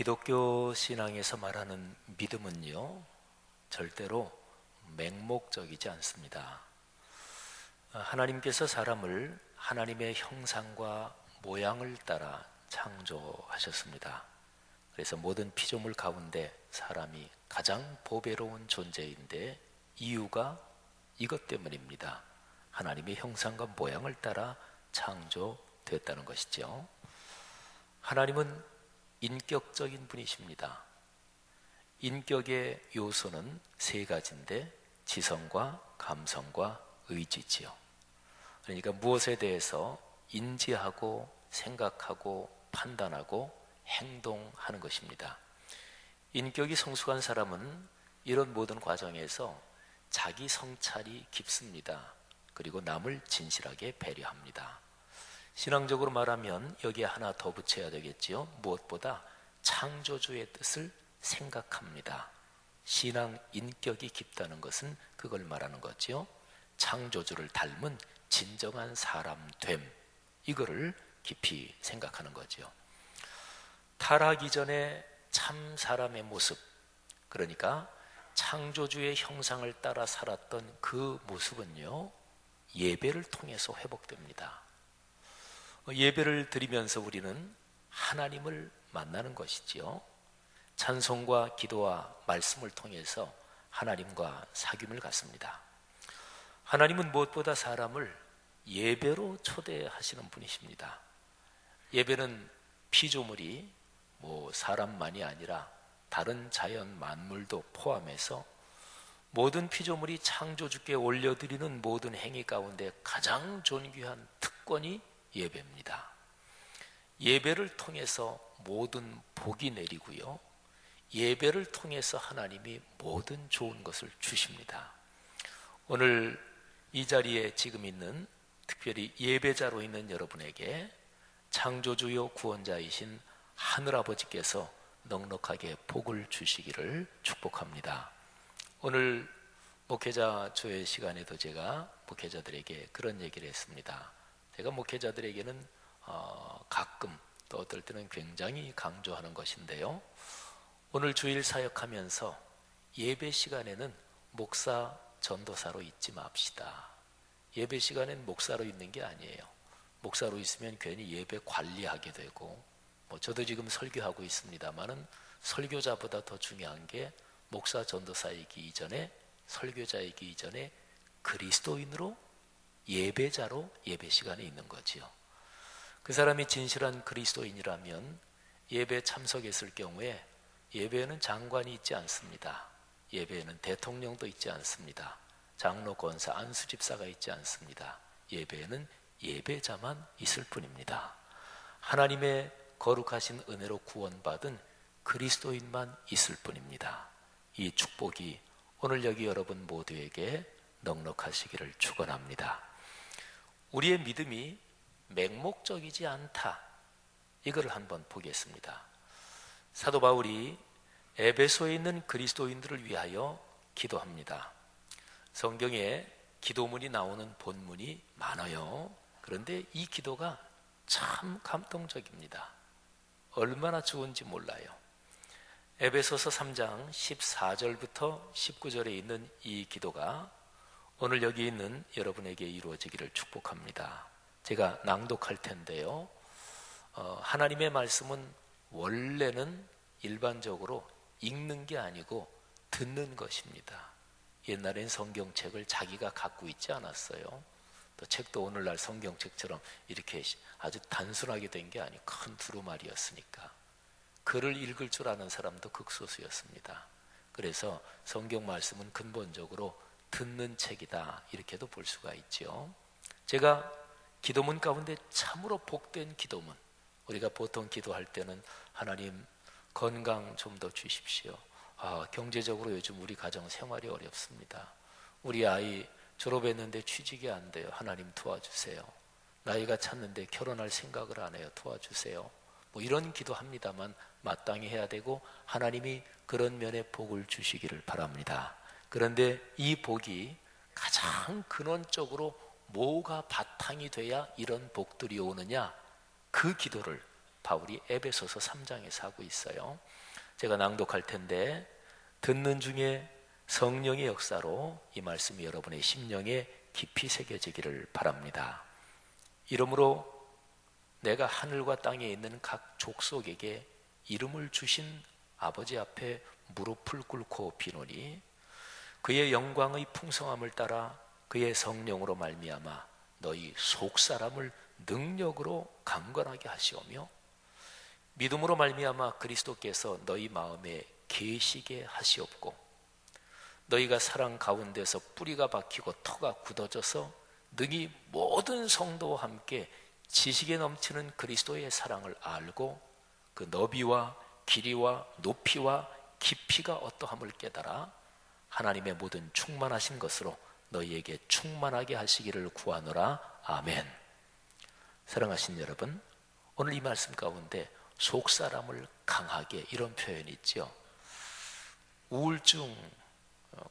기독교 신앙에서 말하는 믿음은요, 절대로 맹목적이지 않습니다. 하나님께서 사람을 하나님의 형상과 모양을 따라 창조하셨습니다. 그래서 모든 피조물 가운데 사람이 가장 보배로운 존재인데 이유가 이것 때문입니다. 하나님의 형상과 모양을 따라 창조됐다는 것이죠. 하나님은 인격적인 분이십니다. 인격의 요소는 세 가지인데 지성과 감성과 의지지요. 그러니까 무엇에 대해서 인지하고 생각하고 판단하고 행동하는 것입니다. 인격이 성숙한 사람은 이런 모든 과정에서 자기 성찰이 깊습니다. 그리고 남을 진실하게 배려합니다. 신앙적으로 말하면 여기에 하나 더 붙여야 되겠지요. 무엇보다 창조주의 뜻을 생각합니다. 신앙 인격이 깊다는 것은 그걸 말하는 거지요. 창조주를 닮은 진정한 사람됨, 이거를 깊이 생각하는 거죠. 타락 이전의 참 사람의 모습, 그러니까 창조주의 형상을 따라 살았던 그 모습은요, 예배를 통해서 회복됩니다. 예배를 드리면서 우리는 하나님을 만나는 것이지요. 찬송과 기도와 말씀을 통해서 하나님과 사귐을 갖습니다. 하나님은 무엇보다 사람을 예배로 초대하시는 분이십니다. 예배는 피조물이 사람만이 아니라 다른 자연 만물도 포함해서 모든 피조물이 창조주께 올려드리는 모든 행위 가운데 가장 존귀한 특권이 예배입니다. 예배를 통해서 모든 복이 내리고요, 예배를 통해서 하나님이 모든 좋은 것을 주십니다. 오늘 이 자리에 지금 있는, 특별히 예배자로 있는 여러분에게 창조주요 구원자이신 하늘아버지께서 넉넉하게 복을 주시기를 축복합니다. 오늘 목회자 조회 시간에도 제가 목회자들에게 그런 얘기를 했습니다. 제가 목회자들에게는 가끔 또 어떨 때는 굉장히 강조하는 것인데요, 오늘 주일 사역하면서 예배 시간에는 목사 전도사로 있지 맙시다. 예배 시간엔 목사로 있는 게 아니에요. 목사로 있으면 괜히 예배 관리하게 되고, 저도 지금 설교하고 있습니다만은 설교자보다 더 중요한 게 목사 전도사이기 이전에, 설교자이기 이전에 그리스도인으로, 예배자로 예배 시간에 있는 거지요. 그 사람이 진실한 그리스도인이라면 예배 참석했을 경우에 예배에는 장관이 있지 않습니다. 예배에는 대통령도 있지 않습니다. 장로, 권사, 안수집사가 있지 않습니다. 예배에는 예배자만 있을 뿐입니다. 하나님의 거룩하신 은혜로 구원받은 그리스도인만 있을 뿐입니다. 이 축복이 오늘 여기 여러분 모두에게 넉넉하시기를 축원합니다. 우리의 믿음이 맹목적이지 않다, 이걸 한번 보겠습니다. 사도 바울이 에베소에 있는 그리스도인들을 위하여 기도합니다. 성경에 기도문이 나오는 본문이 많아요. 그런데 이 기도가 참 감동적입니다. 얼마나 좋은지 몰라요. 에베소서 3장 14절부터 19절에 있는 이 기도가 오늘 여기 있는 여러분에게 이루어지기를 축복합니다. 제가 낭독할 텐데요, 하나님의 말씀은 원래는 일반적으로 읽는 게 아니고 듣는 것입니다. 옛날엔 성경책을 자기가 갖고 있지 않았어요. 또 책도 오늘날 성경책처럼 이렇게 아주 단순하게 된 게 아니고 큰 두루마리였으니까 글을 읽을 줄 아는 사람도 극소수였습니다. 그래서 성경 말씀은 근본적으로 듣는 책이다, 이렇게도 볼 수가 있죠. 제가 기도문 가운데 참으로 복된 기도문, 우리가 보통 기도할 때는 하나님 건강 좀 더 주십시오. 경제적으로 요즘 우리 가정 생활이 어렵습니다. 우리 아이 졸업했는데 취직이 안 돼요. 하나님 도와주세요. 나이가 찼는데 결혼할 생각을 안 해요. 도와주세요. 이런 기도합니다만 마땅히 해야 되고 하나님이 그런 면에 복을 주시기를 바랍니다. 그런데 이 복이 가장 근원적으로 뭐가 바탕이 돼야 이런 복들이 오느냐, 그 기도를 바울이 에베소서 3장에서 하고 있어요. 제가 낭독할 텐데 듣는 중에 성령의 역사로 이 말씀이 여러분의 심령에 깊이 새겨지기를 바랍니다. 이러므로 내가 하늘과 땅에 있는 각 족속에게 이름을 주신 아버지 앞에 무릎을 꿇고 비노니 그의 영광의 풍성함을 따라 그의 성령으로 말미암아 너희 속사람을 능력으로 강건하게 하시오며 믿음으로 말미암아 그리스도께서 너희 마음에 계시게 하시옵고 너희가 사랑 가운데서 뿌리가 박히고 터가 굳어져서 능히 모든 성도와 함께 지식에 넘치는 그리스도의 사랑을 알고 그 너비와 길이와 높이와 깊이가 어떠함을 깨달아 하나님의 모든 충만하신 것으로 너희에게 충만하게 하시기를 구하노라. 아멘. 사랑하신 여러분, 오늘 이 말씀 가운데 속사람을 강하게 이런 표현이 있죠. 우울증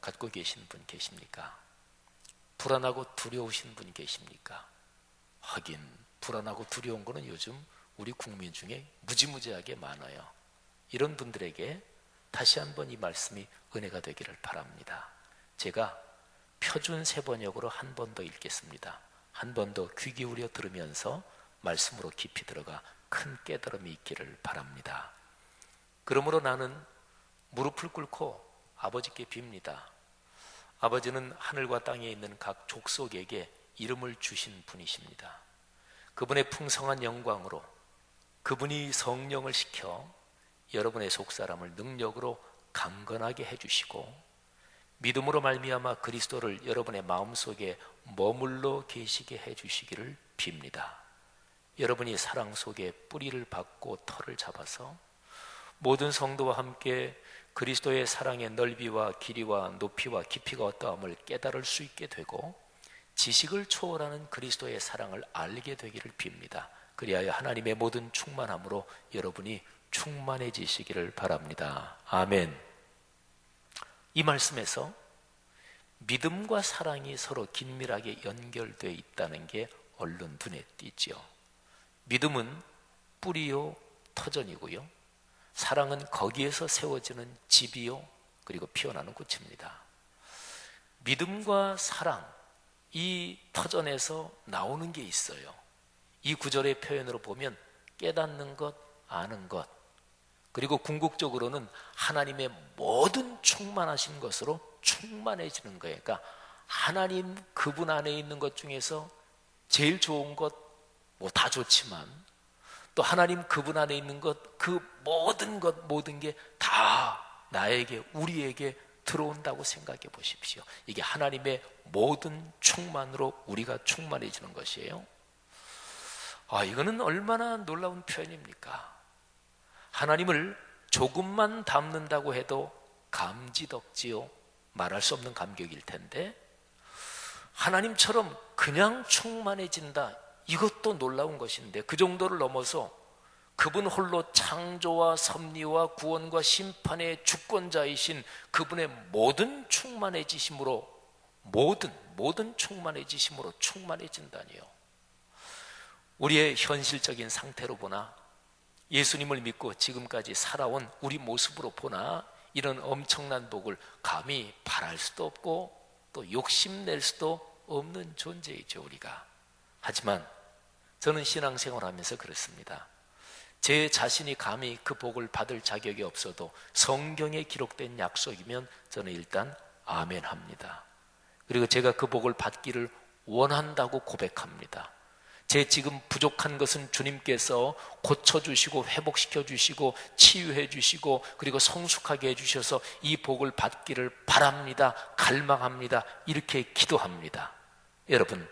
갖고 계신 분 계십니까? 불안하고 두려우신 분 계십니까? 하긴 불안하고 두려운 거는 요즘 우리 국민 중에 무지무지하게 많아요. 이런 분들에게 다시 한번 이 말씀이 은혜가 되기를 바랍니다. 제가 표준 세번역으로 한 번 더 읽겠습니다. 한 번 더 귀 기울여 들으면서 말씀으로 깊이 들어가 큰 깨달음이 있기를 바랍니다. 그러므로 나는 무릎을 꿇고 아버지께 빕니다. 아버지는 하늘과 땅에 있는 각 족속에게 이름을 주신 분이십니다. 그분의 풍성한 영광으로 그분이 성령을 시켜 여러분의 속사람을 능력으로 강건하게 해주시고 믿음으로 말미암아 그리스도를 여러분의 마음속에 머물러 계시게 해주시기를 빕니다. 여러분이 사랑 속에 뿌리를 박고 털을 잡아서 모든 성도와 함께 그리스도의 사랑의 넓이와 길이와 높이와 깊이가 어떠함을 깨달을 수 있게 되고 지식을 초월하는 그리스도의 사랑을 알게 되기를 빕니다. 그리하여 하나님의 모든 충만함으로 여러분이 충만해지시기를 바랍니다. 아멘. 이 말씀에서 믿음과 사랑이 서로 긴밀하게 연결되어 있다는 게 얼른 눈에 띄죠. 믿음은 뿌리요 터전이고요, 사랑은 거기에서 세워지는 집이요 그리고 피어나는 꽃입니다. 믿음과 사랑, 이 터전에서 나오는 게 있어요. 이 구절의 표현으로 보면 깨닫는 것, 아는 것, 그리고 궁극적으로는 하나님의 모든 충만하신 것으로 충만해지는 거예요. 그러니까 하나님 그분 안에 있는 것 중에서 제일 좋은 것, 뭐 다 좋지만 또 하나님 그분 안에 있는 것, 그 모든 것, 모든 게 다 나에게, 우리에게 들어온다고 생각해 보십시오. 이게 하나님의 모든 충만으로 우리가 충만해지는 것이에요. 이거는 얼마나 놀라운 표현입니까? 하나님을 조금만 닮는다고 해도 감지덕지요, 말할 수 없는 감격일 텐데 하나님처럼 그냥 충만해진다, 이것도 놀라운 것인데 그 정도를 넘어서 그분 홀로 창조와 섭리와 구원과 심판의 주권자이신 그분의 모든 충만해지심으로, 모든 충만해지심으로 충만해진다니요. 우리의 현실적인 상태로 보나, 예수님을 믿고 지금까지 살아온 우리 모습으로 보나 이런 엄청난 복을 감히 바랄 수도 없고 또 욕심낼 수도 없는 존재이죠, 우리가. 하지만 저는 신앙생활하면서 그렇습니다. 제 자신이 감히 그 복을 받을 자격이 없어도 성경에 기록된 약속이면 저는 일단 아멘 합니다. 그리고 제가 그 복을 받기를 원한다고 고백합니다. 제 지금 부족한 것은 주님께서 고쳐주시고 회복시켜주시고 치유해주시고 그리고 성숙하게 해주셔서 이 복을 받기를 바랍니다, 갈망합니다, 이렇게 기도합니다. 여러분,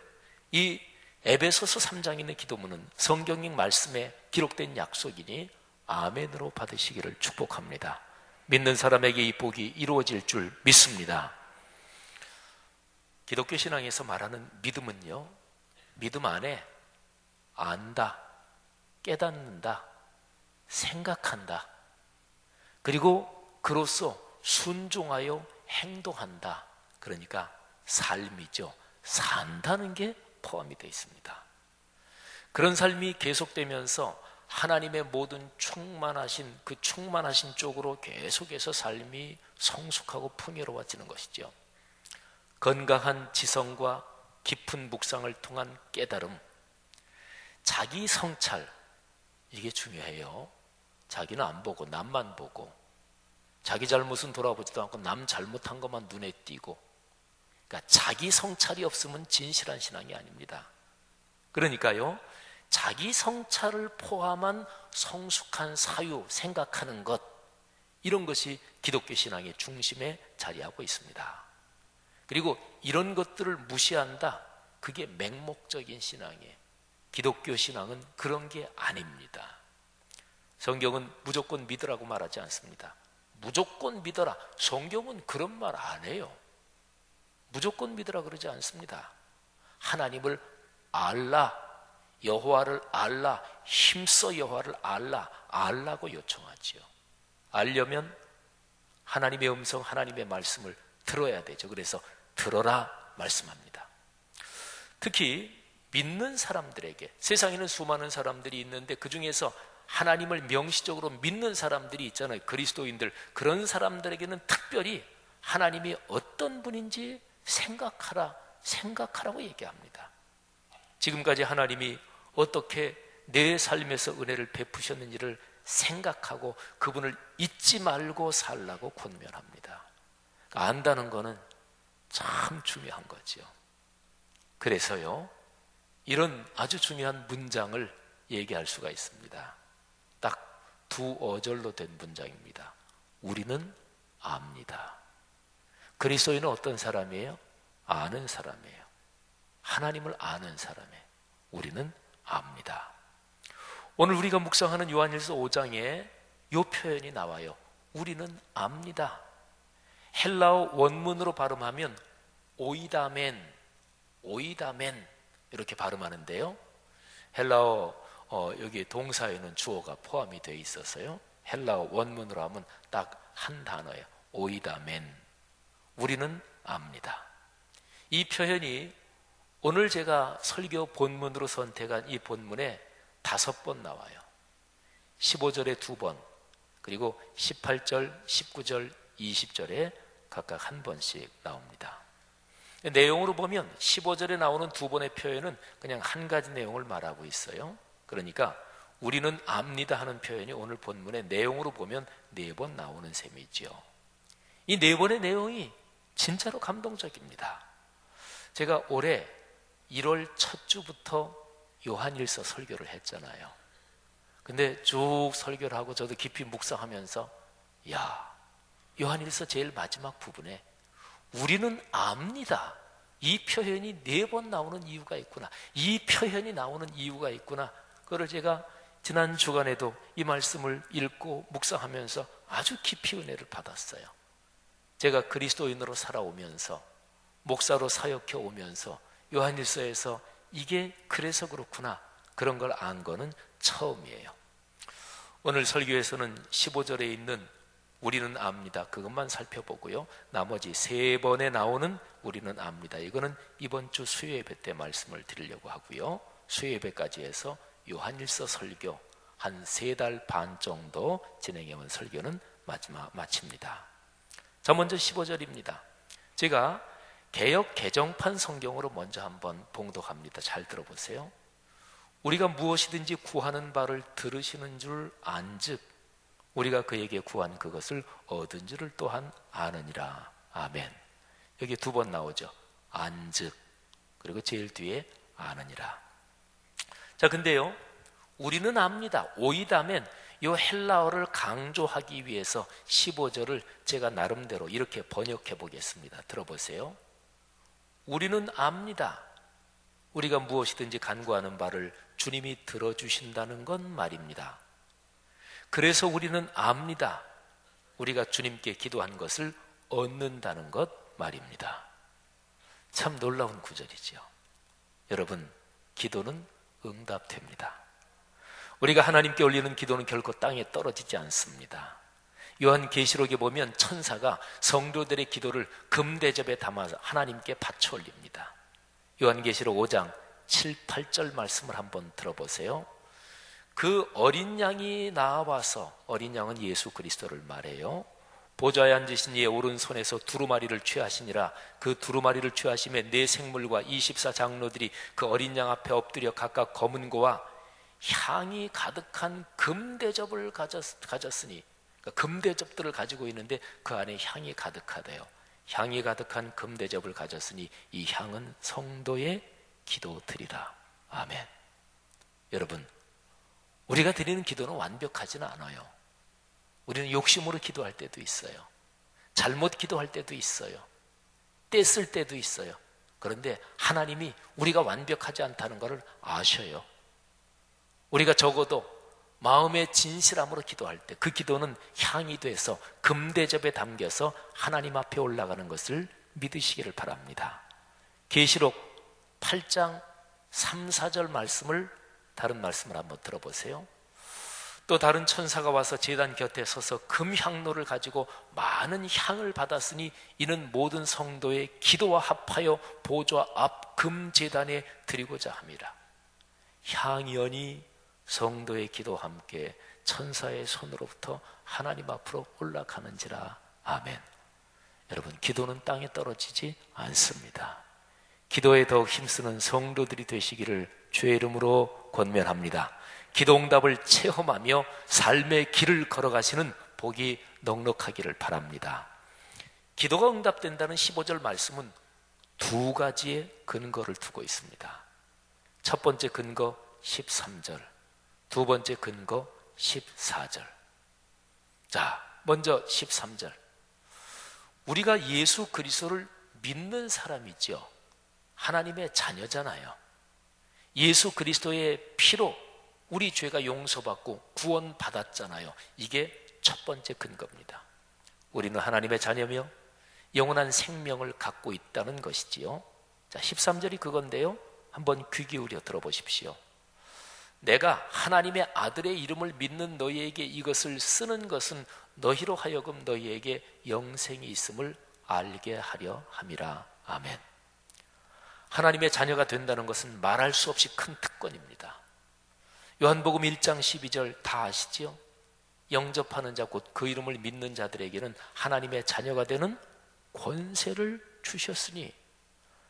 이 에베소서 3장에 있는 기도문은 성경의 말씀에 기록된 약속이니 아멘으로 받으시기를 축복합니다. 믿는 사람에게 이 복이 이루어질 줄 믿습니다. 기독교 신앙에서 말하는 믿음은요, 믿음 안에 안다, 깨닫는다, 생각한다, 그리고 그로써 순종하여 행동한다, 그러니까 삶이죠. 산다는 게 포함이 되어 있습니다. 그런 삶이 계속되면서 하나님의 모든 충만하신 그 충만하신 쪽으로 계속해서 삶이 성숙하고 풍요로워지는 것이죠. 건강한 지성과 깊은 묵상을 통한 깨달음, 자기 성찰, 이게 중요해요. 자기는 안 보고 남만 보고, 자기 잘못은 돌아보지도 않고 남 잘못한 것만 눈에 띄고, 그러니까 자기 성찰이 없으면 진실한 신앙이 아닙니다. 그러니까요, 자기 성찰을 포함한 성숙한 사유, 생각하는 것, 이런 것이 기독교 신앙의 중심에 자리하고 있습니다. 그리고 이런 것들을 무시한다, 그게 맹목적인 신앙이에요. 기독교 신앙은 그런 게 아닙니다. 성경은 무조건 믿으라고 말하지 않습니다. 무조건 믿어라, 성경은 그런 말 안 해요. 무조건 믿으라 그러지 않습니다. 하나님을 알라, 여호와를 알라, 힘써 여호와를 알라고 요청하지요. 알려면 하나님의 음성, 하나님의 말씀을 들어야 되죠. 그래서 들어라 말씀합니다. 특히 믿는 사람들에게, 세상에는 수많은 사람들이 있는데 그 중에서 하나님을 명시적으로 믿는 사람들이 있잖아요. 그리스도인들, 그런 사람들에게는 특별히 하나님이 어떤 분인지 생각하라고 얘기합니다. 지금까지 하나님이 어떻게 내 삶에서 은혜를 베푸셨는지를 생각하고 그분을 잊지 말고 살라고 권면합니다. 안다는 거는 참 중요한 거죠. 그래서요, 이런 아주 중요한 문장을 얘기할 수가 있습니다. 딱 두 어절로 된 문장입니다. 우리는 압니다. 그리스도인은 어떤 사람이에요? 아는 사람이에요. 하나님을 아는 사람이에요. 우리는 압니다. 오늘 우리가 묵상하는 요한일서 5장에 이 표현이 나와요. 우리는 압니다. 헬라어 원문으로 발음하면 오이다멘 이렇게 발음하는데요. 헬라어 여기 동사에는 주어가 포함이 되어 있어서요. 헬라어 원문으로 하면 딱 한 단어예요. 오이다멘. 우리는 압니다. 이 표현이 오늘 제가 설교 본문으로 선택한 이 본문에 5번 나와요. 15절에 2번, 그리고 18절, 19절, 20절에 각각 한 번씩 나옵니다. 내용으로 보면 15절에 나오는 2번의 표현은 그냥 한 가지 내용을 말하고 있어요. 그러니까 우리는 압니다 하는 표현이 오늘 본문의 내용으로 보면 4번 나오는 셈이죠. 이 4번의 내용이 진짜로 감동적입니다. 제가 올해 1월 첫 주부터 요한일서 설교를 했잖아요. 근데 쭉 설교를 하고 저도 깊이 묵상하면서, 야, 요한일서 제일 마지막 부분에 우리는 압니다, 이 표현이 4번 나오는 이유가 있구나, 이 표현이 나오는 이유가 있구나, 그걸 제가 지난 주간에도 이 말씀을 읽고 묵상하면서 아주 깊이 은혜를 받았어요. 제가 그리스도인으로 살아오면서, 목사로 사역해 오면서 요한일서에서 이게 그래서 그렇구나, 그런 걸 안 거는 처음이에요. 오늘 설교에서는 15절에 있는 우리는 압니다, 그것만 살펴보고요, 나머지 3번에 나오는 우리는 압니다, 이거는 이번 주 수요예배 때 말씀을 드리려고 하고요, 수요예배까지 해서 요한일서 설교 한 3달 반 정도 진행해온 설교는 마칩니다. 자, 먼저 15절입니다. 제가 개역 개정판 성경으로 먼저 한번 봉독합니다. 잘 들어보세요. 우리가 무엇이든지 구하는 바를 들으시는 줄 안즉 우리가 그에게 구한 그것을 얻은 줄을 또한 아느니라. 아멘. 여기 2번 나오죠. 안즉, 그리고 제일 뒤에 아느니라. 자, 근데요, 우리는 압니다, 오이다면, 이 헬라어를 강조하기 위해서 15절을 제가 나름대로 이렇게 번역해 보겠습니다. 들어보세요. 우리는 압니다, 우리가 무엇이든지 간구하는 바를 주님이 들어주신다는 건 말입니다. 그래서 우리는 압니다, 우리가 주님께 기도한 것을 얻는다는 것 말입니다. 참 놀라운 구절이지요. 여러분, 기도는 응답됩니다. 우리가 하나님께 올리는 기도는 결코 땅에 떨어지지 않습니다. 요한계시록에 보면 천사가 성도들의 기도를 금대접에 담아서 하나님께 바쳐 올립니다. 요한계시록 5장 7, 8절 말씀을 한번 들어보세요. 그 어린 양이 나와서, 어린 양은 예수 그리스도를 말해요. 보좌에 앉으신 이의 오른손에서 두루마리를 취하시니라. 그 두루마리를 취하심에 네 생물과 24 장로들이 그 어린 양 앞에 엎드려 각각 검은 고와 향이 가득한 금대접을 가졌으니, 그러니까 금대접들을 가지고 있는데 그 안에 향이 가득하대요. 향이 가득한 금대접을 가졌으니 이 향은 성도의 기도드리라. 아멘. 여러분, 우리가 드리는 기도는 완벽하지는 않아요. 우리는 욕심으로 기도할 때도 있어요. 잘못 기도할 때도 있어요. 떼쓸 때도 있어요. 그런데 하나님이 우리가 완벽하지 않다는 것을 아셔요. 우리가 적어도 마음의 진실함으로 기도할 때 그 기도는 향이 돼서 금대접에 담겨서 하나님 앞에 올라가는 것을 믿으시기를 바랍니다. 계시록 8장 3, 4절 말씀을, 다른 말씀을 한번 들어보세요. 또 다른 천사가 와서 제단 곁에 서서 금향로를 가지고 많은 향을 받았으니 이는 모든 성도의 기도와 합하여 보좌 앞 금제단에 드리고자 함이라. 향연이 성도의 기도와 함께 천사의 손으로부터 하나님 앞으로 올라가는지라. 아멘. 여러분, 기도는 땅에 떨어지지 않습니다. 기도에 더욱 힘쓰는 성도들이 되시기를 주의 이름으로 권면합니다. 기도응답을 체험하며 삶의 길을 걸어가시는 복이 넉넉하기를 바랍니다. 기도가 응답된다는 15절 말씀은 두 가지의 근거를 두고 있습니다. 첫 번째 근거 13절, 두 번째 근거 14절. 자, 먼저 13절. 우리가 예수 그리스도를 믿는 사람이죠. 하나님의 자녀잖아요. 예수 그리스도의 피로 우리 죄가 용서받고 구원받았잖아요. 이게 첫 번째 근거입니다. 우리는 하나님의 자녀며 영원한 생명을 갖고 있다는 것이지요. 자, 13절이 그건데요. 한번 귀 기울여 들어보십시오. 내가 하나님의 아들의 이름을 믿는 너희에게 이것을 쓰는 것은 너희로 하여금 너희에게 영생이 있음을 알게 하려 함이라. 아멘. 하나님의 자녀가 된다는 것은 말할 수 없이 큰 특권입니다. 요한복음 1장 12절 다 아시지요? 영접하는 자 곧 그 이름을 믿는 자들에게는 하나님의 자녀가 되는 권세를 주셨으니,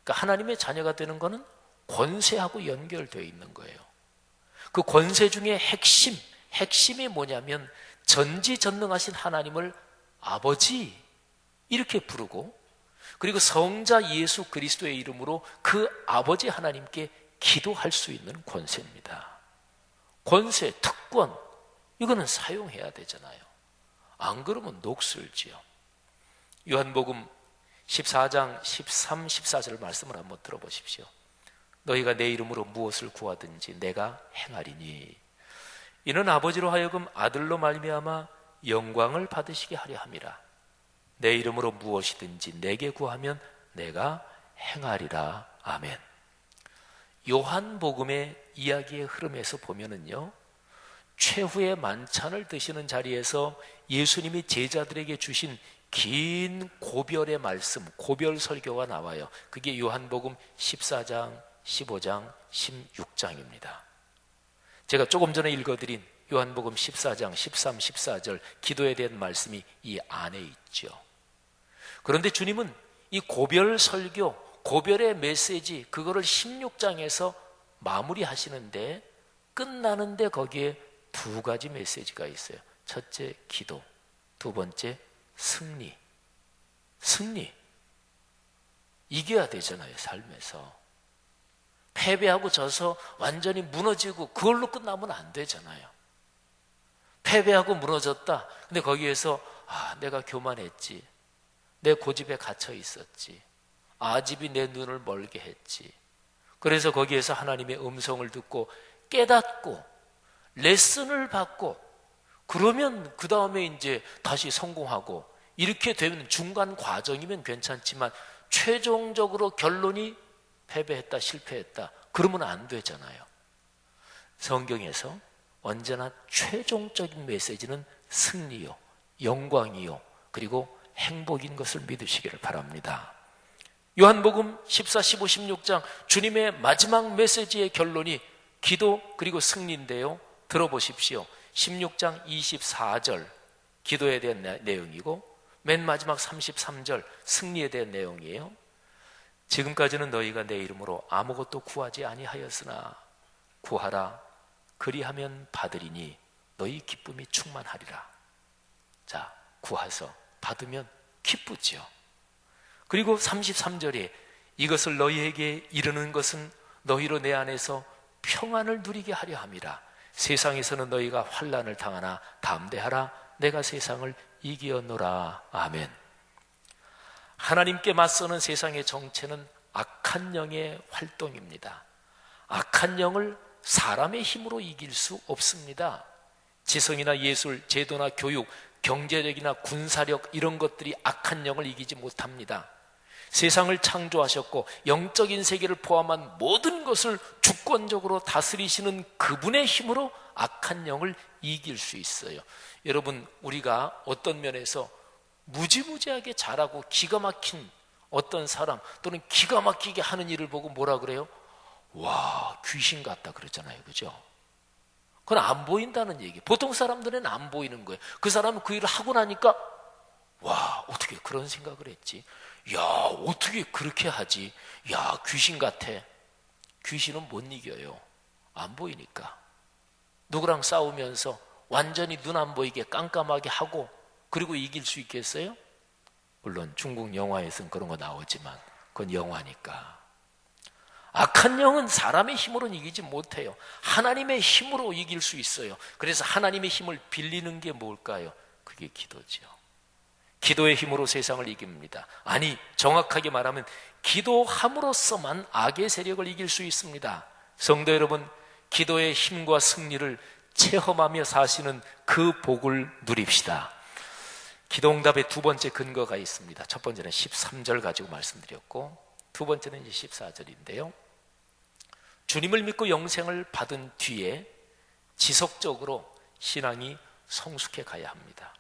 그러니까 하나님의 자녀가 되는 것은 권세하고 연결되어 있는 거예요. 그 권세 중에 핵심이 뭐냐면 전지전능하신 하나님을 아버지 이렇게 부르고, 그리고 성자 예수 그리스도의 이름으로 그 아버지 하나님께 기도할 수 있는 권세입니다. 권세, 특권, 이거는 사용해야 되잖아요. 안 그러면 녹슬지요. 요한복음 14장 13, 14절 말씀을 한번 들어보십시오. 너희가 내 이름으로 무엇을 구하든지 내가 행하리니 이는 아버지로 하여금 아들로 말미암아 영광을 받으시게 하려 함이라. 내 이름으로 무엇이든지 내게 구하면 내가 행하리라. 아멘. 요한복음의 이야기의 흐름에서 보면은요, 최후의 만찬을 드시는 자리에서 예수님이 제자들에게 주신 긴 고별의 말씀, 고별 설교가 나와요. 그게 요한복음 14장, 15장, 16장입니다. 제가 조금 전에 읽어드린 요한복음 14장, 13, 14절 기도에 대한 말씀이 이 안에 있죠. 그런데 주님은 이 고별 설교, 고별의 메시지, 그거를 16장에서 마무리하시는데, 끝나는데 거기에 두 가지 메시지가 있어요. 첫째, 기도. 두 번째, 승리. 이겨야 되잖아요, 삶에서. 패배하고 져서 완전히 무너지고 그걸로 끝나면 안 되잖아요. 패배하고 무너졌다. 근데 거기에서 내가 교만했지. 내 고집에 갇혀 있었지. 아집이 내 눈을 멀게 했지. 그래서 거기에서 하나님의 음성을 듣고 깨닫고 레슨을 받고 그러면 그 다음에 이제 다시 성공하고, 이렇게 되면 중간 과정이면 괜찮지만 최종적으로 결론이 패배했다, 실패했다, 그러면 안 되잖아요. 성경에서 언제나 최종적인 메시지는 승리요, 영광이요, 그리고 행복인 것을 믿으시기를 바랍니다. 요한복음 14, 15, 16장 주님의 마지막 메시지의 결론이 기도 그리고 승리인데요, 들어보십시오. 16장 24절 기도에 대한 내용이고 맨 마지막 33절 승리에 대한 내용이에요. 지금까지는 너희가 내 이름으로 아무것도 구하지 아니하였으나 구하라 그리하면 받으리니 너희 기쁨이 충만하리라. 자, 구하서 받으면 기쁘죠. 그리고 33절에 이것을 너희에게 이르는 것은 너희로 내 안에서 평안을 누리게 하려 함이라. 세상에서는 너희가 환난을 당하나 담대하라 내가 세상을 이기었노라. 아멘. 하나님께 맞서는 세상의 정체는 악한 영의 활동입니다. 악한 영을 사람의 힘으로 이길 수 없습니다. 지성이나 예술, 제도나 교육, 경제력이나 군사력 이런 것들이 악한 영을 이기지 못합니다. 세상을 창조하셨고 영적인 세계를 포함한 모든 것을 주권적으로 다스리시는 그분의 힘으로 악한 영을 이길 수 있어요. 여러분, 우리가 어떤 면에서 무지무지하게 잘하고 기가 막힌 어떤 사람 또는 기가 막히게 하는 일을 보고 뭐라 그래요? 와, 귀신 같다 그러잖아요. 그죠? 그건 안 보인다는 얘기. 보통 사람들은 안 보이는 거예요. 그 사람은 그 일을 하고 나니까 와, 어떻게 그런 생각을 했지? 야, 어떻게 그렇게 하지? 야, 귀신 같아. 귀신은 못 이겨요. 안 보이니까. 누구랑 싸우면서 완전히 눈 안 보이게 깜깜하게 하고 그리고 이길 수 있겠어요? 물론 중국 영화에서는 그런 거 나오지만 그건 영화니까. 악한 영은 사람의 힘으로는 이기지 못해요. 하나님의 힘으로 이길 수 있어요. 그래서 하나님의 힘을 빌리는 게 뭘까요? 그게 기도죠. 기도의 힘으로 세상을 이깁니다. 아니, 정확하게 말하면 기도함으로써만 악의 세력을 이길 수 있습니다. 성도 여러분, 기도의 힘과 승리를 체험하며 사시는 그 복을 누립시다. 기도응답의 두 번째 근거가 있습니다. 첫 번째는 13절 가지고 말씀드렸고 두 번째는 이제 14절인데요. 주님을 믿고 영생을 받은 뒤에 지속적으로 신앙이 성숙해 가야 합니다.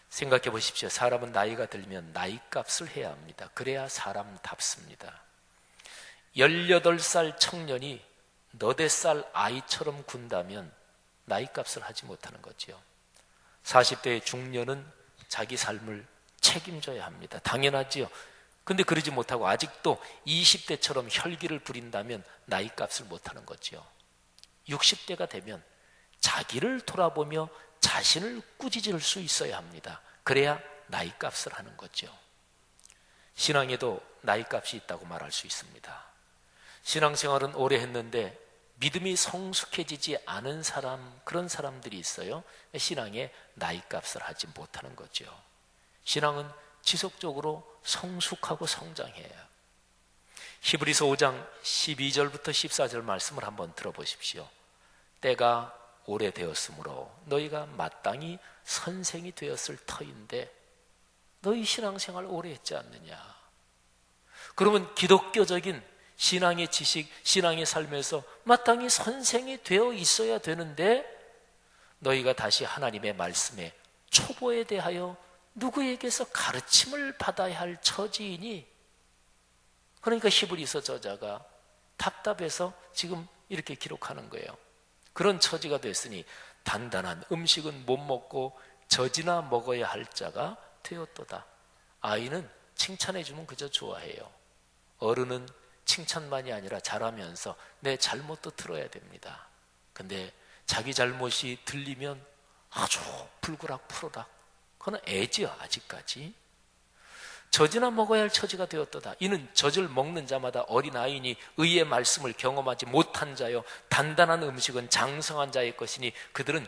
생각해 보십시오. 사람은 나이가 들면 나이값을 해야 합니다. 그래야 사람답습니다. 18살 청년이 너댓 살 아이처럼 군다면 나이값을 하지 못하는 거죠. 40대의 중년은 자기 삶을 책임져야 합니다. 당연하지요. 근데 그러지 못하고 아직도 20대처럼 혈기를 부린다면 나이값을 못하는 거죠. 60대가 되면 자기를 돌아보며 자신을 꾸짖을 수 있어야 합니다. 그래야 나이값을 하는 거죠. 신앙에도 나이값이 있다고 말할 수 있습니다. 신앙생활은 오래 했는데 믿음이 성숙해지지 않은 사람, 그런 사람들이 있어요. 신앙에 나이값을 하지 못하는 거죠. 신앙은 지속적으로 성숙하고 성장해요. 히브리서 5장 12절부터 14절 말씀을 한번 들어보십시오. 때가 오래되었으므로 너희가 마땅히 선생이 되었을 터인데 너희 신앙생활 오래 했지 않느냐. 그러면 기독교적인 신앙의 지식, 신앙의 삶에서 마땅히 선생이 되어 있어야 되는데 너희가 다시 하나님의 말씀에 초보에 대하여 누구에게서 가르침을 받아야 할 처지이니, 그러니까 히브리서 저자가 답답해서 지금 이렇게 기록하는 거예요. 그런 처지가 됐으니 단단한 음식은 못 먹고 젖이나 먹어야 할 자가 되었도다. 아이는 칭찬해주면 그저 좋아해요. 어른은 칭찬만이 아니라 자라면서 내 잘못도 들어야 됩니다. 근데 자기 잘못이 들리면 아주 불구락 푸르락, 그건 애지요. 아직까지. 젖이나 먹어야 할 처지가 되었도다. 이는 젖을 먹는 자마다 어린아이니 의의 말씀을 경험하지 못한 자요 단단한 음식은 장성한 자의 것이니 그들은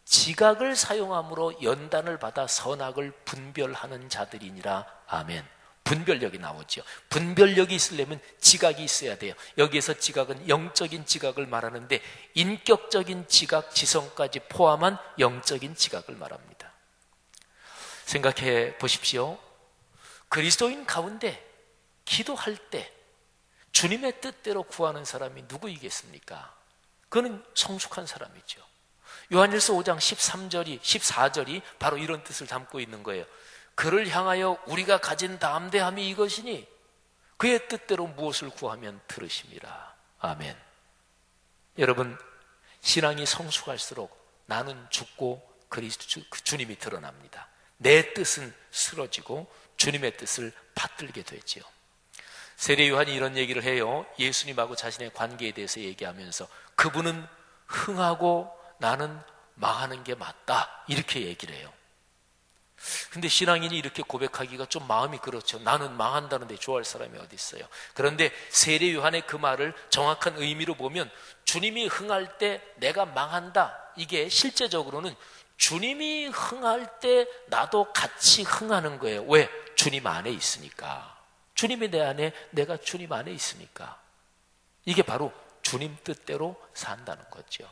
지각을 사용함으로 연단을 받아 선악을 분별하는 자들이니라. 아멘. 분별력이 나오죠. 분별력이 있으려면 지각이 있어야 돼요. 여기에서 지각은 영적인 지각을 말하는데 인격적인 지각, 지성까지 포함한 영적인 지각을 말합니다. 생각해 보십시오. 그리스도인 가운데 기도할 때 주님의 뜻대로 구하는 사람이 누구이겠습니까? 그는 성숙한 사람이죠. 요한일서 5장 14절이 바로 이런 뜻을 담고 있는 거예요. 그를 향하여 우리가 가진 담대함이 이것이니 그의 뜻대로 무엇을 구하면 들으심이라. 아멘. 여러분, 신앙이 성숙할수록 나는 죽고 주님이 드러납니다. 내 뜻은 쓰러지고 주님의 뜻을 받들게 되지요. 세례 요한이 이런 얘기를 해요. 예수님하고 자신의 관계에 대해서 얘기하면서 그분은 흥하고 나는 망하는 게 맞다, 이렇게 얘기를 해요. 근데 신앙인이 이렇게 고백하기가 좀 마음이 그렇죠. 나는 망한다는데 좋아할 사람이 어디 있어요. 그런데 세례 요한의 그 말을 정확한 의미로 보면 주님이 흥할 때 내가 망한다, 이게 실제적으로는 주님이 흥할 때 나도 같이 흥하는 거예요. 왜? 주님 안에 있으니까. 주님이 내 안에, 내가 주님 안에 있으니까. 이게 바로 주님 뜻대로 산다는 거죠.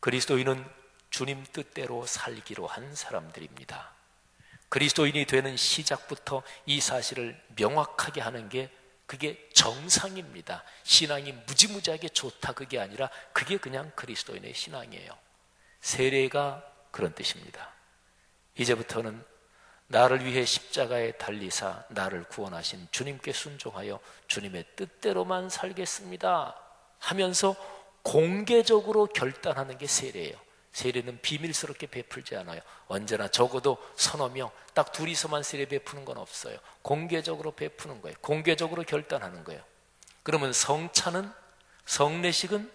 그리스도인은 주님 뜻대로 살기로 한 사람들입니다. 그리스도인이 되는 시작부터 이 사실을 명확하게 하는 게 그게 정상입니다. 신앙이 무지무지하게 좋다, 그게 아니라 그게 그냥 그리스도인의 신앙이에요. 세례가 그런 뜻입니다. 이제부터는 나를 위해 십자가에 달리사 나를 구원하신 주님께 순종하여 주님의 뜻대로만 살겠습니다 하면서 공개적으로 결단하는 게 세례예요. 세례는 비밀스럽게 베풀지 않아요. 언제나 적어도 서너 명, 딱 둘이서만 세례 베푸는 건 없어요. 공개적으로 베푸는 거예요. 공개적으로 결단하는 거예요. 그러면 성찬은, 성례식은,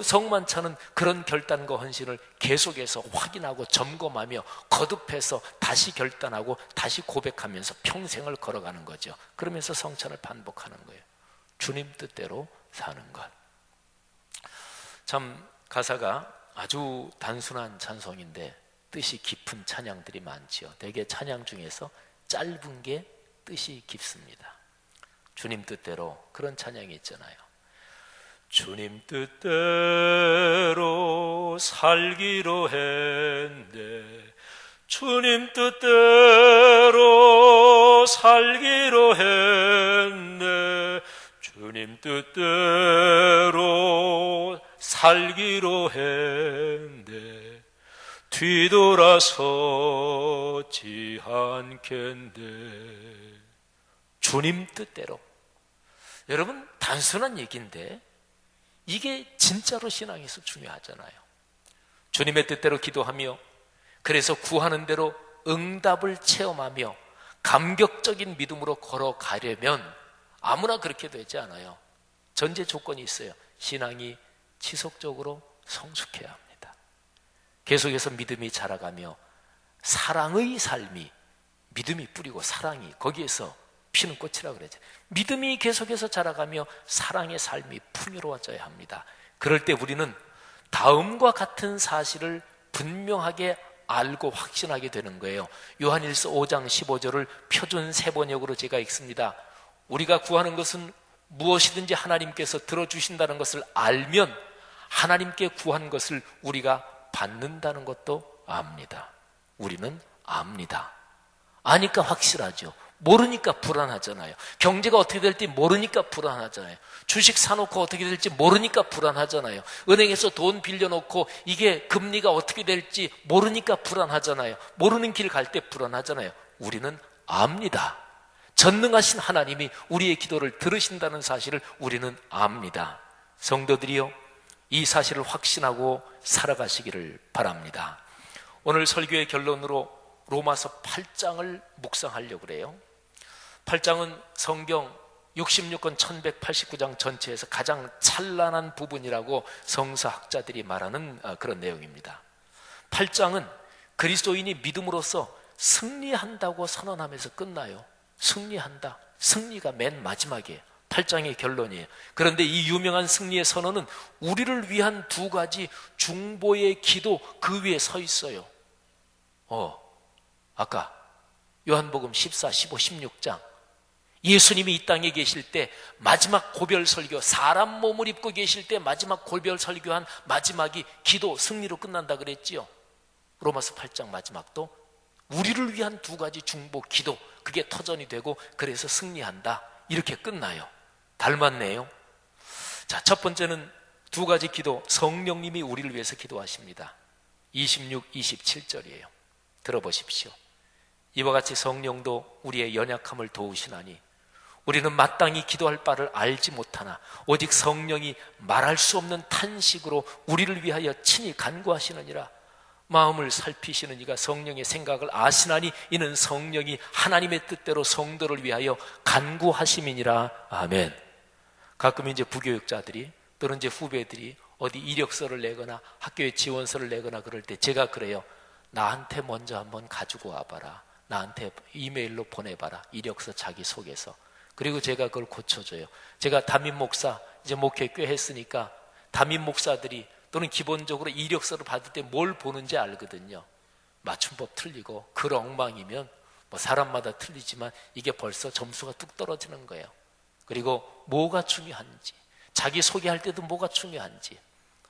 성만찬은 그런 결단과 헌신을 계속해서 확인하고 점검하며 거듭해서 다시 결단하고 다시 고백하면서 평생을 걸어가는 거죠. 그러면서 성찬을 반복하는 거예요. 주님 뜻대로 사는 것. 참 가사가 아주 단순한 찬송인데 뜻이 깊은 찬양들이 많지요. 대개 찬양 중에서 짧은 게 뜻이 깊습니다. 주님 뜻대로, 그런 찬양이 있잖아요. 주님 뜻대로 살기로 했네, 주님 뜻대로 살기로 했네, 주님 뜻대로 살기로 했네, 뒤돌아서지 않겠네. 주님 뜻대로. 여러분, 단순한 얘기인데 이게 진짜로 신앙에서 중요하잖아요. 주님의 뜻대로 기도하며, 그래서 구하는 대로 응답을 체험하며 감격적인 믿음으로 걸어가려면 아무나 그렇게 되지 않아요. 전제 조건이 있어요. 신앙이 지속적으로 성숙해야 합니다. 계속해서 믿음이 자라가며 사랑의 삶이, 믿음이 뿌리고 사랑이 거기에서 피는 꽃이라고 그러죠. 믿음이 계속해서 자라가며 사랑의 삶이 풍요로워져야 합니다. 그럴 때 우리는 다음과 같은 사실을 분명하게 알고 확신하게 되는 거예요. 요한일서 5장 15절을 표준 세번역으로 제가 읽습니다. 우리가 구하는 것은 무엇이든지 하나님께서 들어주신다는 것을 알면 하나님께 구한 것을 우리가 받는다는 것도 압니다. 우리는 압니다. 아니까 확실하죠. 모르니까 불안하잖아요. 경제가 어떻게 될지 모르니까 불안하잖아요. 주식 사놓고 어떻게 될지 모르니까 불안하잖아요. 은행에서 돈 빌려놓고 이게 금리가 어떻게 될지 모르니까 불안하잖아요. 모르는 길 갈 때 불안하잖아요. 우리는 압니다. 전능하신 하나님이 우리의 기도를 들으신다는 사실을 우리는 압니다. 성도들이요, 이 사실을 확신하고 살아가시기를 바랍니다. 오늘 설교의 결론으로 로마서 8장을 묵상하려고 그래요. 8장은 성경 66권 1189장 전체에서 가장 찬란한 부분이라고 성서학자들이 말하는 그런 내용입니다. 8장은 그리스도인이 믿음으로써 승리한다고 선언하면서 끝나요. 승리한다. 승리가 맨 마지막이에요. 8장의 결론이에요. 그런데 이 유명한 승리의 선언은 우리를 위한 두 가지 중보의 기도 그 위에 서 있어요. 아까 요한복음 14, 15, 16장 예수님이 이 땅에 계실 때 마지막 고별 설교, 사람 몸을 입고 계실 때 마지막 고별 설교한 마지막이 기도 승리로 끝난다 그랬지요. 로마서 8장 마지막도 우리를 위한 두 가지 중보 기도, 그게 터전이 되고 그래서 승리한다 이렇게 끝나요. 닮았네요. 자, 첫 번째는 두 가지 기도, 성령님이 우리를 위해서 기도하십니다. 26, 27절이에요. 들어보십시오. 이와 같이 성령도 우리의 연약함을 도우시나니 우리는 마땅히 기도할 바를 알지 못하나 오직 성령이 말할 수 없는 탄식으로 우리를 위하여 친히 간구하시느니라. 마음을 살피시는 이가 성령의 생각을 아시나니 이는 성령이 하나님의 뜻대로 성도를 위하여 간구하심이니라. 아멘. 가끔 이제 부교육자들이 또는 이제 후배들이 어디 이력서를 내거나 학교에 지원서를 내거나 그럴 때 제가 그래요. 나한테 먼저 한번 가지고 와봐라. 나한테 이메일로 보내봐라. 이력서 자기소개서. 그리고 제가 그걸 고쳐줘요. 제가 담임 목사 이제 목회 꽤 했으니까 담임 목사들이 또는 기본적으로 이력서를 받을 때 뭘 보는지 알거든요. 맞춤법 틀리고 글 엉망이면 뭐 사람마다 틀리지만 이게 벌써 점수가 뚝 떨어지는 거예요. 그리고 뭐가 중요한지, 자기 소개할 때도 뭐가 중요한지.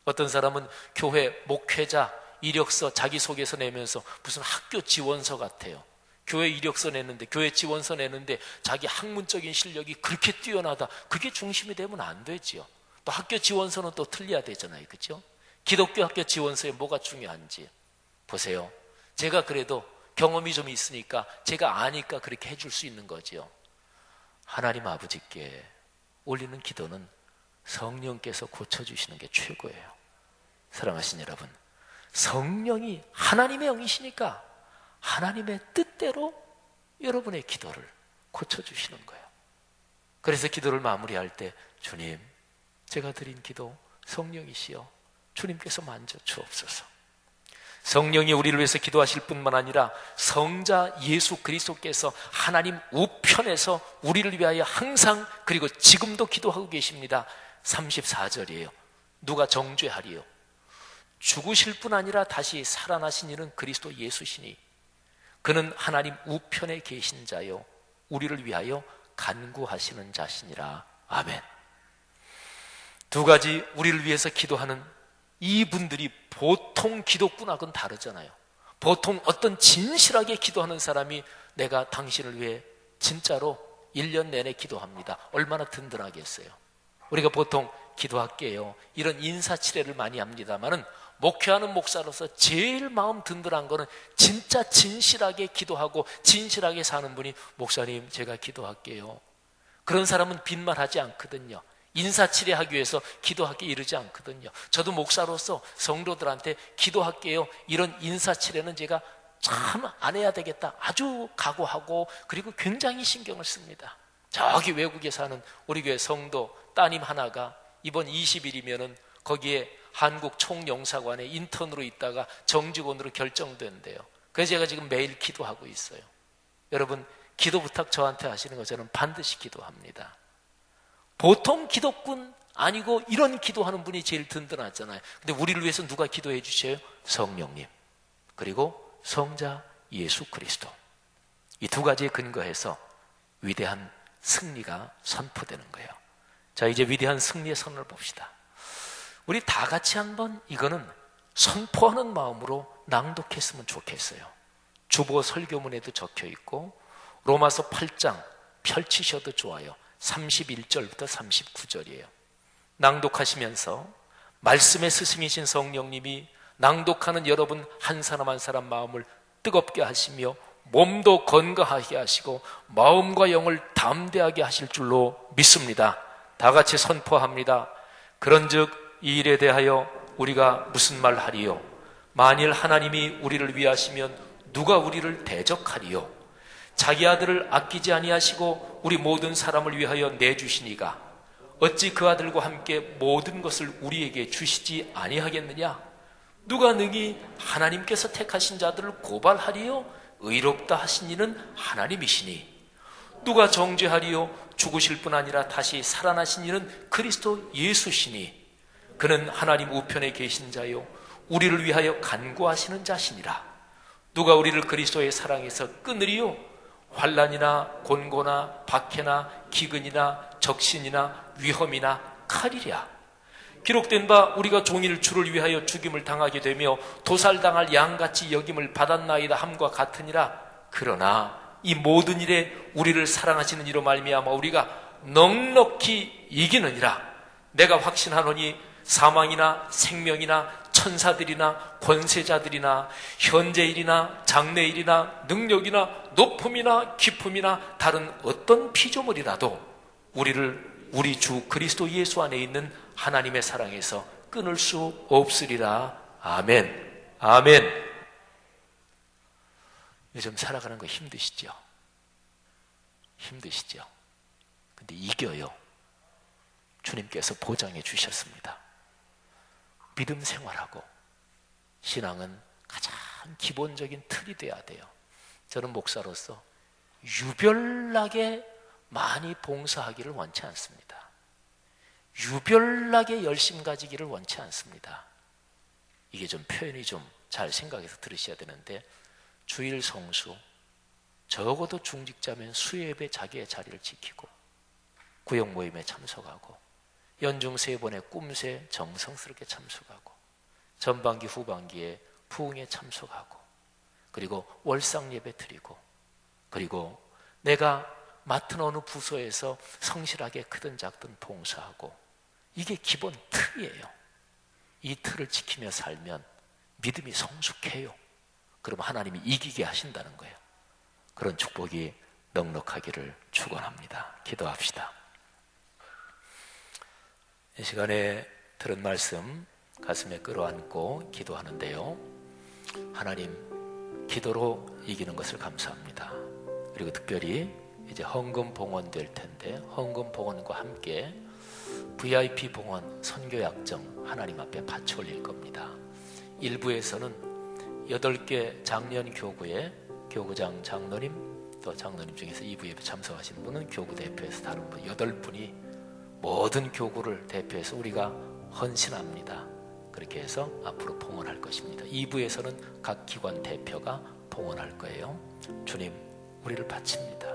어떤 사람은 교회 목회자 이력서 자기소개서 내면서 무슨 학교 지원서 같아요. 교회 이력서 내는데, 교회 지원서 내는데 자기 학문적인 실력이 그렇게 뛰어나다. 그게 중심이 되면 안 되지요. 또 학교 지원서는 또 틀려야 되잖아요. 그렇죠? 기독교 학교 지원서에 뭐가 중요한지 보세요. 제가 그래도 경험이 좀 있으니까 제가 아니까 그렇게 해줄 수 있는 거지요. 하나님 아버지께 올리는 기도는 성령께서 고쳐주시는 게 최고예요. 사랑하신 여러분, 성령이 하나님의 영이시니까 하나님의 뜻대로 여러분의 기도를 고쳐주시는 거예요. 그래서 기도를 마무리할 때 주님, 제가 드린 기도 성령이시여 주님께서 만져 주옵소서. 성령이 우리를 위해서 기도하실 뿐만 아니라 성자 예수 그리스도께서 하나님 우편에서 우리를 위하여 항상 그리고 지금도 기도하고 계십니다. 34절이에요. 누가 정죄하리요? 죽으실 뿐 아니라 다시 살아나신 이는 그리스도 예수시니 그는 하나님 우편에 계신 자요 우리를 위하여 간구하시는 자시니라. 아멘. 두 가지 우리를 위해서 기도하는 이분들이 보통 기도꾼하고는 다르잖아요. 보통 어떤 진실하게 기도하는 사람이 내가 당신을 위해 진짜로 1년 내내 기도합니다. 얼마나 든든하겠어요. 우리가 보통 기도할게요 이런 인사치레를 많이 합니다만은 목회하는 목사로서 제일 마음 든든한 거는 진짜 진실하게 기도하고 진실하게 사는 분이 목사님 제가 기도할게요. 그런 사람은 빈말하지 않거든요. 인사치레하기 위해서 기도하기 이르지 않거든요. 저도 목사로서 성도들한테 기도할게요 이런 인사치레는 제가 참 안 해야 되겠다 아주 각오하고 그리고 굉장히 신경을 씁니다. 저기 외국에 사는 우리 교회 성도 따님 하나가 이번 20일이면은 거기에 한국 총영사관에 인턴으로 있다가 정직원으로 결정된대요. 그래서 제가 지금 매일 기도하고 있어요. 여러분 기도 부탁 저한테 하시는 거 저는 반드시 기도합니다. 보통 기도꾼 아니고 이런 기도하는 분이 제일 든든하잖아요. 근데 우리를 위해서 누가 기도해 주셔요? 성령님 그리고 성자 예수 그리스도. 이 두 가지에 근거해서 위대한 승리가 선포되는 거예요. 자, 이제 위대한 승리의 선언을 봅시다. 우리 다 같이 한번 이거는 선포하는 마음으로 낭독했으면 좋겠어요. 주보 설교문에도 적혀 있고 로마서 8장 펼치셔도 좋아요. 31절부터 39절이에요. 낭독하시면서 말씀의 스승이신 성령님이 낭독하는 여러분 한 사람 한 사람 마음을 뜨겁게 하시며 몸도 건강하게 하시고 마음과 영을 담대하게 하실 줄로 믿습니다. 다 같이 선포합니다. 그런즉 이 일에 대하여 우리가 무슨 말 하리요? 만일 하나님이 우리를 위하시면 누가 우리를 대적하리요? 자기 아들을 아끼지 아니하시고 우리 모든 사람을 위하여 내주시니가 어찌 그 아들과 함께 모든 것을 우리에게 주시지 아니하겠느냐? 누가 능히 하나님께서 택하신 자들을 고발하리요? 의롭다 하신 이는 하나님이시니 누가 정죄하리요? 죽으실 뿐 아니라 다시 살아나신 이는 그리스도 예수시니 그는 하나님 우편에 계신 자요 우리를 위하여 간구하시는 자시니라. 누가 우리를 그리스도의 사랑에서 끊으리요? 환난이나 곤고나 박해나 기근이나 적신이나 위험이나 칼이랴. 기록된 바 우리가 종일 주를 위하여 죽임을 당하게 되며 도살당할 양같이 여김을 받았나이다 함과 같으니라. 그러나 이 모든 일에 우리를 사랑하시는 이로 말미암아 우리가 넉넉히 이기느니라. 내가 확신하노니 사망이나 생명이나 천사들이나 권세자들이나 현재일이나 장래일이나 능력이나 높음이나 깊음이나 다른 어떤 피조물이라도 우리 주 그리스도 예수 안에 있는 하나님의 사랑에서 끊을 수 없으리라. 아멘. 아멘. 요즘 살아가는 거 힘드시죠? 힘드시죠? 근데 이겨요. 주님께서 보장해 주셨습니다. 믿음 생활하고 신앙은 가장 기본적인 틀이 돼야 돼요. 저는 목사로서 유별나게 많이 봉사하기를 원치 않습니다. 유별나게 열심 가지기를 원치 않습니다. 이게 좀 표현이 좀 잘 생각해서 들으셔야 되는데, 주일 성수, 적어도 중직자면 수요예배 자기의 자리를 지키고 구역 모임에 참석하고 연중 3번의 꿈새 정성스럽게 참석하고 전반기 후반기에 부흥에 참석하고 그리고 월상 예배 드리고 그리고 내가 맡은 어느 부서에서 성실하게 크든 작든 봉사하고, 이게 기본 틀이에요. 이 틀을 지키며 살면 믿음이 성숙해요. 그럼 하나님이 이기게 하신다는 거예요. 그런 축복이 넉넉하기를 축원합니다. 기도합시다. 이 시간에 들은 말씀 가슴에 끌어안고 기도하는데요, 하나님, 기도로 이기는 것을 감사합니다. 그리고 특별히 이제 헌금 봉헌 될 텐데, 헌금 봉헌과 함께 VIP 봉헌 선교약정 하나님 앞에 바쳐 올릴 겁니다. 일부에서는 8개 장년 교구의 교구장 장로님, 또 장로님 중에서 2부 예배 참석하신 분은 교구 대표에서 다른 분 8분이 모든 교구를 대표해서 우리가 헌신합니다. 그렇게 해서 앞으로 봉헌할 것입니다. 2부에서는 각 기관 대표가 봉헌할 거예요. 주님, 우리를 바칩니다.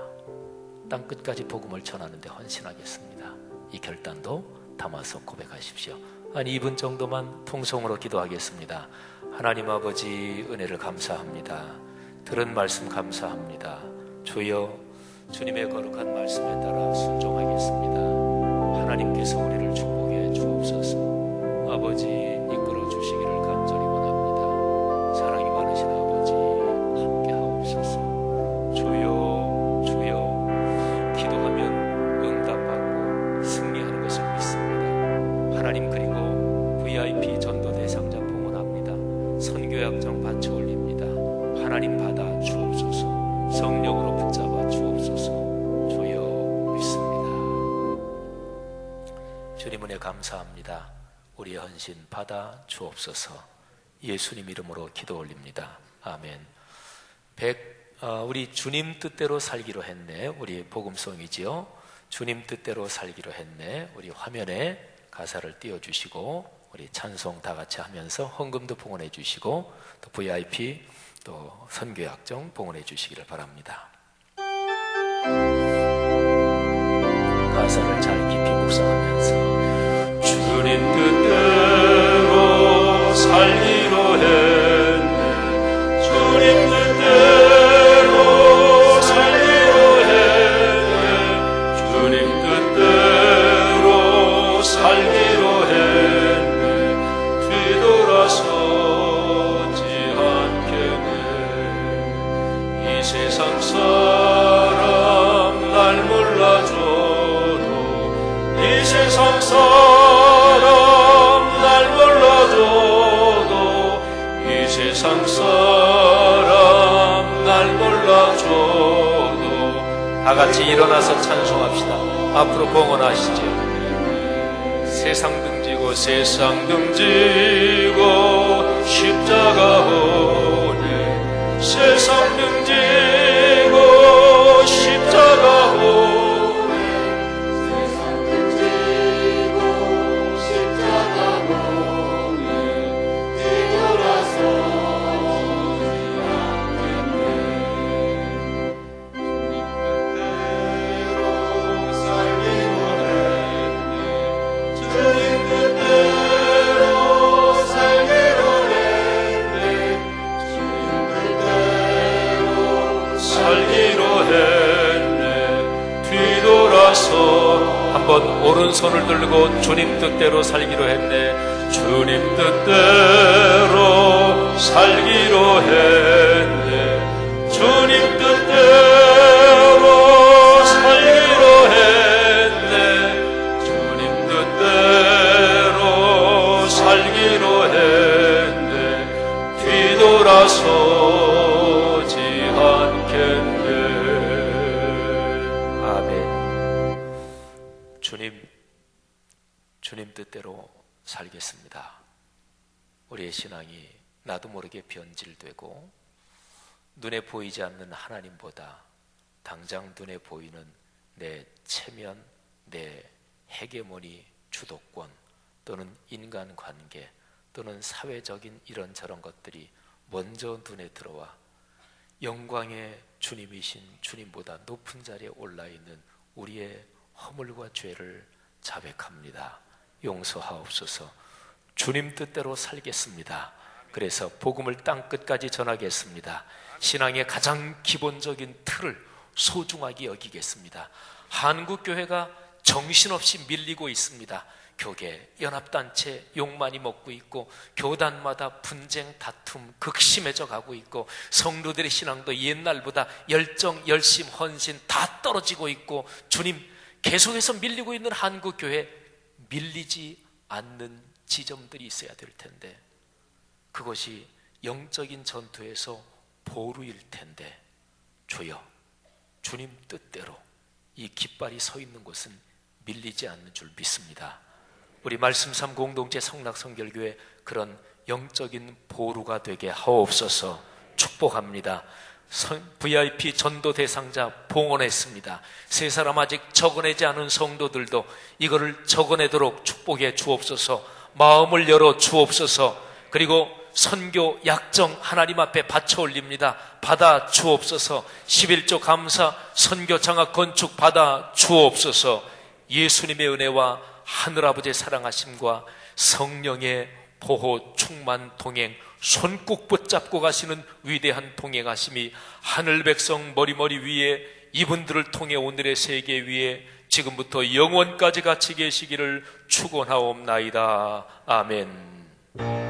땅 끝까지 복음을 전하는데 헌신하겠습니다. 이 결단도 담아서 고백하십시오. 한 2분 정도만 통성으로 기도하겠습니다. 하나님 아버지, 은혜를 감사합니다. 들은 말씀 감사합니다. 주여, 주님의 거룩한 말씀에 따라 순종하겠습니다. 하나님께서 우리를 축복해 주옵소서. 아버지, 이끌어 주시기를 간절히 원합니다. 사랑이 많으신 아버지, 함께 하옵소서. 주여, 주여, 기도하면 응답받고 승리하는 것을 믿습니다. 하나님, 그리고 VIP 전도 대상자 봉헌합니다. 선교약정 바쳐 올립니다. 하나님 받아 주옵소서. 성령으로 붙잡아 주옵소서. 주여, 믿습니다. 주님 은혜 감사합니다. 우리의 헌신 받아 주옵소서. 예수님 이름으로 기도 올립니다. 아멘. 우리 주님 뜻대로 살기로 했네. 우리 복음송이지요. 주님 뜻대로 살기로 했네. 우리 화면에 가사를 띄워주시고 우리 찬송 다 같이 하면서 헌금도 봉헌해 주시고 또 VIP 또 선교약정 봉헌해 주시기를 바랍니다. 가사를 잘 깊이 묵상하면서 주님 뜻대로 살기로 했네. 주님 뜻대로 살기로 했네. 주님 뜻대로 살기로 했네. 뒤돌아서지 않겠네. 이 세상 사람 날 몰라줘도, 이 세상 사람 날 몰라줘도, 이 세상 사람 날 몰라줘도 다 같이 일어나서 찬송합시다. 앞으로 봉헌하시죠. 세상 등지고 세상 등지고 십자가 오네. 세상 등지고 십자가 오네. 한번 오른손을 들고 주님 뜻대로 살기로 했네. 주님 뜻대로 살기로 했네. 주님 뜻대로 살기로 했네. 뜻대로 살겠습니다. 우리의 신앙이 나도 모르게 변질되고 눈에 보이지 않는 하나님보다 당장 눈에 보이는 내 체면, 내 헤게모니, 주도권 또는 인간관계 또는 사회적인 이런저런 것들이 먼저 눈에 들어와 영광의 주님이신 주님보다 높은 자리에 올라있는 우리의 허물과 죄를 자백합니다. 용서하옵소서. 주님 뜻대로 살겠습니다. 그래서 복음을 땅끝까지 전하겠습니다. 신앙의 가장 기본적인 틀을 소중하게 여기겠습니다. 한국교회가 정신없이 밀리고 있습니다. 교계, 연합단체 욕 많이 먹고 있고 교단마다 분쟁, 다툼 극심해져 가고 있고 성도들의 신앙도 옛날보다 열정, 열심, 헌신 다 떨어지고 있고 주님 계속해서 밀리고 있는 한국교회 밀리지 않는 지점들이 있어야 될 텐데 그것이 영적인 전투에서 보루일 텐데 주여 주님 뜻대로 이 깃발이 서 있는 곳은 밀리지 않는 줄 믿습니다. 우리 말씀삼 공동체 성락성결교회 그런 영적인 보루가 되게 하옵소서. 축복합니다. VIP 전도 대상자 봉헌했습니다. 세 사람 아직 적어내지 않은 성도들도 이거를 적어내도록 축복해 주옵소서. 마음을 열어 주옵소서. 그리고 선교 약정 하나님 앞에 바쳐 올립니다. 받아 주옵소서. 11조 감사 선교 장학 건축 받아 주옵소서. 예수님의 은혜와 하늘아버지의 사랑하심과 성령의 보호 충만 동행 손꼭 붙잡고 가시는 위대한 동행하심이 하늘 백성 머리머리 위에 이분들을 통해 오늘의 세계 위에 지금부터 영원까지 같이 계시기를 축원하옵나이다. 아멘.